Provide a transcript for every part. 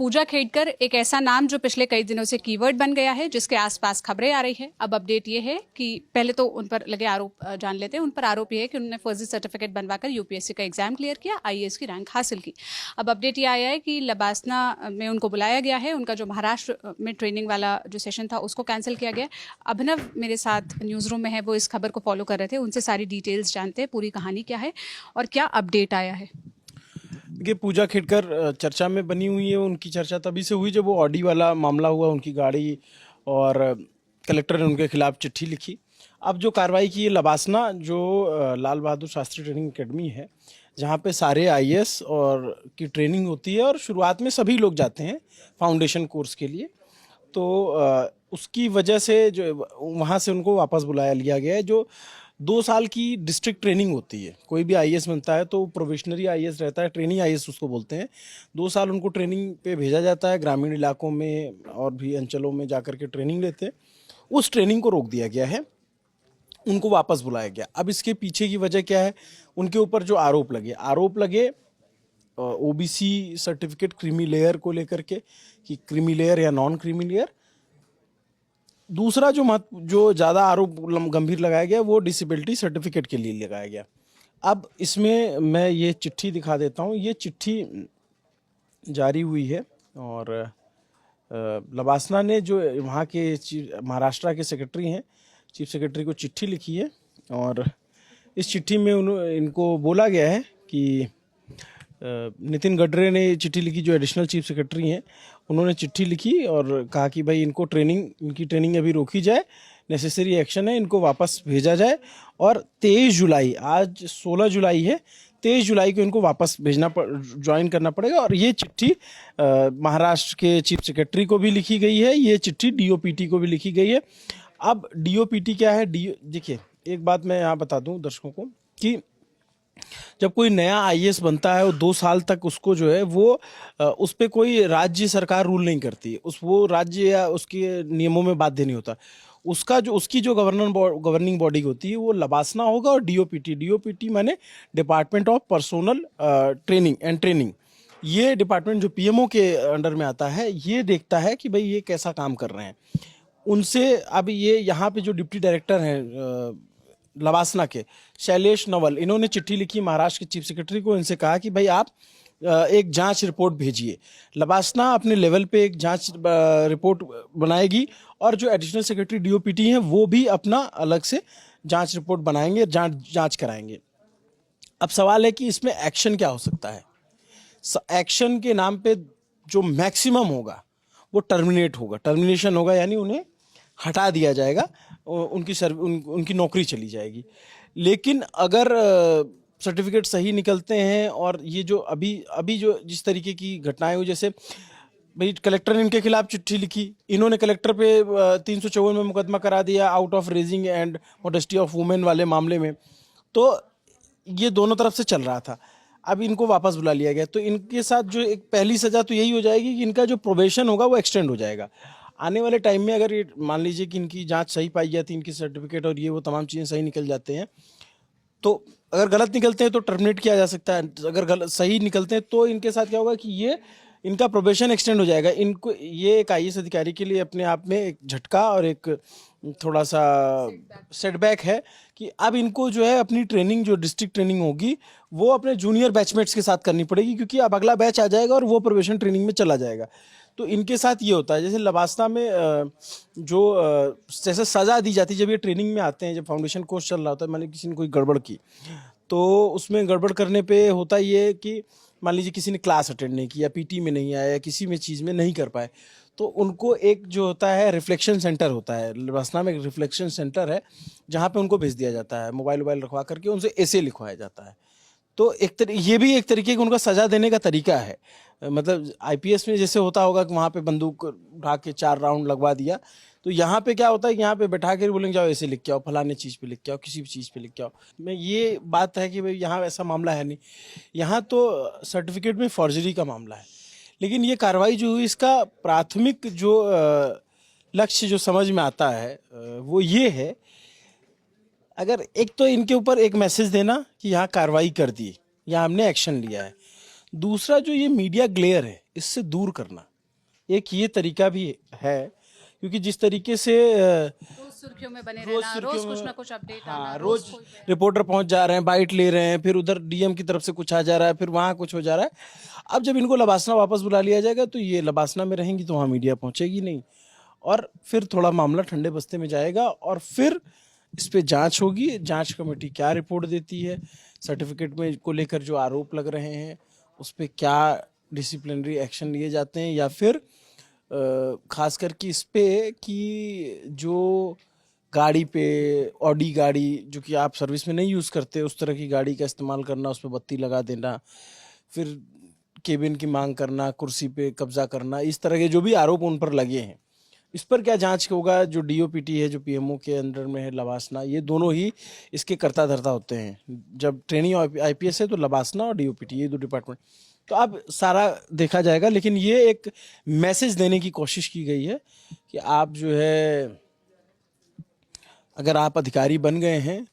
पूजा खेड़कर एक ऐसा नाम जो पिछले कई दिनों से कीवर्ड बन गया है, जिसके आसपास खबरें आ रही है। अब अपडेट ये है कि पहले तो उन पर लगे आरोप जान लेते हैं। उन पर आरोप ये है कि उन्होंने फर्जी सर्टिफिकेट बनवाकर यूपीएससी का एग्जाम क्लियर किया, आईएएस की रैंक हासिल की। अब अपडेट ये आया है कि लबासना में उनको बुलाया गया है। उनका जो महाराष्ट्र में ट्रेनिंग वाला जो सेशन था उसको कैंसिल किया गया। अभिनव मेरे साथ न्यूज़ रूम में है, वो इस खबर को फॉलो कर रहे थे। उनसे सारी डिटेल्स जानते हैं, पूरी कहानी क्या है और क्या अपडेट आया है। देखिए, पूजा खेड़कर चर्चा में बनी हुई है। उनकी चर्चा तभी से हुई जब वो ऑडी वाला मामला हुआ, उनकी गाड़ी और कलेक्टर ने उनके खिलाफ चिट्ठी लिखी। अब जो कार्रवाई की है लबासना, जो लाल बहादुर शास्त्री ट्रेनिंग एकेडमी है, जहाँ पे सारे आईएएस और की ट्रेनिंग होती है और शुरुआत में सभी लोग जाते हैं फाउंडेशन कोर्स के लिए। तो उसकी वजह से जो वहाँ से उनको वापस बुलाया लिया गया है। जो 2 साल की डिस्ट्रिक्ट ट्रेनिंग होती है, कोई भी आईएएस बनता है तो प्रोबेशनरी आईएएस रहता है, ट्रेनिंग आईएएस उसको बोलते हैं। 2 साल उनको ट्रेनिंग पे भेजा जाता है, ग्रामीण इलाकों में और भी अंचलों में जाकर के ट्रेनिंग लेते हैं। उस ट्रेनिंग को रोक दिया गया है, उनको वापस बुलाया गया। अब इसके पीछे की वजह क्या है? उनके ऊपर जो आरोप लगे ओबीसी सर्टिफिकेट क्रीमी लेयर को लेकर के, कि क्रीमी लेयर या नॉन क्रीमी लेयर। दूसरा जो ज़्यादा आरोप गंभीर लगाया गया वो डिसेबिलिटी सर्टिफिकेट के लिए लगाया गया। अब इसमें मैं ये चिट्ठी दिखा देता हूँ। ये चिट्ठी जारी हुई है और लबासना ने जो वहाँ के महाराष्ट्र के सेक्रेटरी हैं, चीफ सेक्रेटरी को चिट्ठी लिखी है। और इस चिट्ठी में इनको बोला गया है कि नितिन गडकरी ने चिट्ठी लिखी, जो एडिशनल चीफ सेक्रेटरी हैं, उन्होंने चिट्ठी लिखी और कहा कि भाई इनकी ट्रेनिंग अभी रोकी जाए, नेसेसरी एक्शन है, इनको वापस भेजा जाए। और 23 जुलाई, आज 16 जुलाई है, 23 जुलाई को इनको वापस ज्वाइन करना पड़ेगा। और ये चिट्ठी महाराष्ट्र के चीफ सेक्रेटरी को भी लिखी गई है, ये चिट्ठी डीओपीटी को भी लिखी गई है। अब डीओपीटी क्या है? देखिए, एक बात मैं यहाँ बता दूँ दर्शकों को कि जब कोई नया आईएएस बनता है, वो 2 साल तक उसको जो है वो उस पर कोई राज्य सरकार रूल नहीं करती, वो राज्य या उसके नियमों में बाध्य नहीं होता। उसकी जो गवर्निंग बॉडी होती है वो लबासना होगा और डीओपीटी माने डिपार्टमेंट ऑफ पर्सोनल ट्रेनिंग। ये डिपार्टमेंट जो पीएमओ के अंडर में आता है, ये देखता है कि भाई ये कैसा काम कर रहे हैं। उनसे अब ये यहाँ पे जो डिप्टी डायरेक्टर हैं लबासना के, शैलेश नवल, इन्होंने चिट्ठी लिखी महाराष्ट्र के चीफ सेक्रेटरी को। इनसे कहा कि भाई आप एक जांच रिपोर्ट भेजिए। लबासना अपने लेवल पे एक जांच रिपोर्ट बनाएगी और जो एडिशनल सेक्रेटरी डीओपीटी हैं वो भी अपना अलग से जांच रिपोर्ट बनाएंगे, जांच कराएंगे। अब सवाल है कि इसमें एक्शन क्या हो सकता है? एक्शन के नाम पे जो मैक्सिमम होगा वो टर्मिनेशन होगा, यानी उन्हें हटा दिया जाएगा, उनकी नौकरी चली जाएगी। लेकिन अगर सर्टिफिकेट सही निकलते हैं और ये जो अभी जो जिस तरीके की घटनाएं हुई, जैसे भाई कलेक्टर ने इनके खिलाफ चिट्ठी लिखी, इन्होंने कलेक्टर पे 354 में मुकदमा करा दिया out of raising and modesty of women वाले मामले में। तो ये दोनों तरफ से चल रहा था। अब इनको वापस बुला लिया गया, तो इनके साथ जो एक पहली सजा तो यही हो जाएगी कि इनका जो प्रोबेशन होगा वो एक्सटेंड हो जाएगा। आने वाले टाइम में अगर ये मान लीजिए कि इनकी जांच सही पाई जाती है, इनकी सर्टिफिकेट और ये वो तमाम चीज़ें सही निकल जाते हैं, तो अगर गलत निकलते हैं तो टर्मिनेट किया जा सकता है। अगर सही निकलते हैं तो इनके साथ क्या होगा कि ये इनका प्रोबेशन एक्सटेंड हो जाएगा। इनको ये एक आईएएस अधिकारी के लिए अपने आप में एक झटका और एक थोड़ा सा सेटबैक है कि अब इनको जो है अपनी ट्रेनिंग, जो डिस्ट्रिक्ट ट्रेनिंग होगी, वो अपने जूनियर बैचमेट्स के साथ करनी पड़ेगी, क्योंकि अब अगला बैच आ जाएगा और वो प्रोबेशन ट्रेनिंग में चला जाएगा। तो इनके साथ ये होता है, जैसे लबासना में जो जैसे सज़ा दी जाती है जब ये ट्रेनिंग में आते हैं, जब फाउंडेशन कोर्स चल रहा होता है, मान लीजिए किसी ने कोई गड़बड़ की, तो उसमें गड़बड़ करने पे होता ये कि मान लीजिए किसी ने क्लास अटेंड नहीं किया, पीटी में नहीं आया, किसी में चीज़ में नहीं कर पाए, तो उनको एक जो होता है रिफ्लेक्शन सेंटर होता है। लबासना में एक रिफ्लेक्शन सेंटर है जहाँ पे उनको भेज दिया जाता है, मोबाइल रखवा करके उनसे ऐसे लिखवाया जाता है। तो ये भी एक तरीके का उनका सजा देने का तरीका है। मतलब आईपीएस में जैसे होता होगा कि वहाँ पे बंदूक उठा के 4 राउंड लगवा दिया, तो यहाँ पे क्या होता है कि यहाँ पे बैठा के बोलेंगे जाओ ऐसे लिख के आओ, फलाने चीज़ पे लिख के आओ, किसी भी चीज़ पे लिख के आओ। मैं ये बात है कि भाई यहाँ ऐसा मामला है नहीं, यहाँ तो सर्टिफिकेट में फॉर्जरी का मामला है। लेकिन ये कार्रवाई जो हुई, इसका प्राथमिक जो लक्ष्य जो समझ में आता है वो ये है, अगर एक तो इनके ऊपर एक मैसेज देना कि यहाँ कार्रवाई कर दी, यहाँ हमने एक्शन लिया है। दूसरा जो ये मीडिया ग्लेयर है, इससे दूर करना, एक ये तरीका भी है। क्योंकि जिस तरीके से रोज सुर्खियों में बने रहना, रोज कुछ ना कुछ अपडेट आना, हाँ, रोज रोज कोई बयान। रिपोर्टर पहुंच जा रहे हैं, बाइट ले रहे हैं, फिर उधर डीएम की तरफ से कुछ आ जा रहा है, फिर वहां कुछ हो जा रहा है। अब जब इनको लबासना वापस बुला लिया जाएगा तो ये लबासना में रहेंगी तो वहां मीडिया पहुंचेगी नहीं, और फिर थोड़ा मामला ठंडे बस्ते में जाएगा, और फिर इस पे जांच होगी। जांच कमेटी क्या रिपोर्ट देती है, सर्टिफिकेट में को लेकर जो आरोप लग रहे हैं उस पे क्या डिसिप्लिनरी एक्शन लिए जाते हैं, या फिर खास करके इस पे कि जो गाड़ी पे, ऑडी गाड़ी जो कि आप सर्विस में नहीं यूज़ करते, उस तरह की गाड़ी का इस्तेमाल करना, उस पर बत्ती लगा देना, फिर केबिन की मांग करना, कुर्सी पे कब्जा करना, इस तरह के जो भी आरोप उन पर लगे हैं, इस पर क्या जांच होगा। जो डीओपीटी है, जो पीएमओ के अंडर में है, लबासना, ये दोनों ही इसके कर्ता धर्ता होते हैं। जब ट्रेनिंग आईपीएस है तो लबासना और डीओपीटी, ये दो डिपार्टमेंट। तो अब सारा देखा जाएगा, लेकिन ये एक मैसेज देने की कोशिश की गई है कि आप जो है, अगर आप अधिकारी बन गए हैं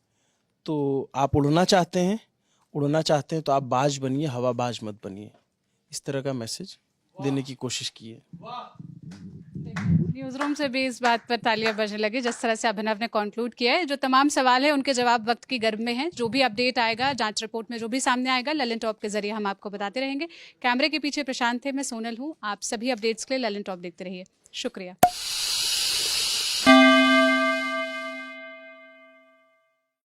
तो आप उड़ना चाहते हैं तो आप बाज बनिए, हवाबाज मत बनिए। इस तरह का मैसेज देने की कोशिश की है। न्यूज रूम से भी इस बात पर तालियां बजने लगी जिस तरह से अभिनव ने कंक्लूड किया है। जो तमाम सवाल है उनके जवाब वक्त की गर्भ में है। जो भी अपडेट आएगा, जांच रिपोर्ट में जो भी सामने आएगा, ललन टॉप के जरिए हम आपको बताते रहेंगे। कैमरे के पीछे प्रशांत थे, मैं सोनल हूँ। आप सभी अपडेट्स के लिए ललन टॉप देखते रहिए। शुक्रिया।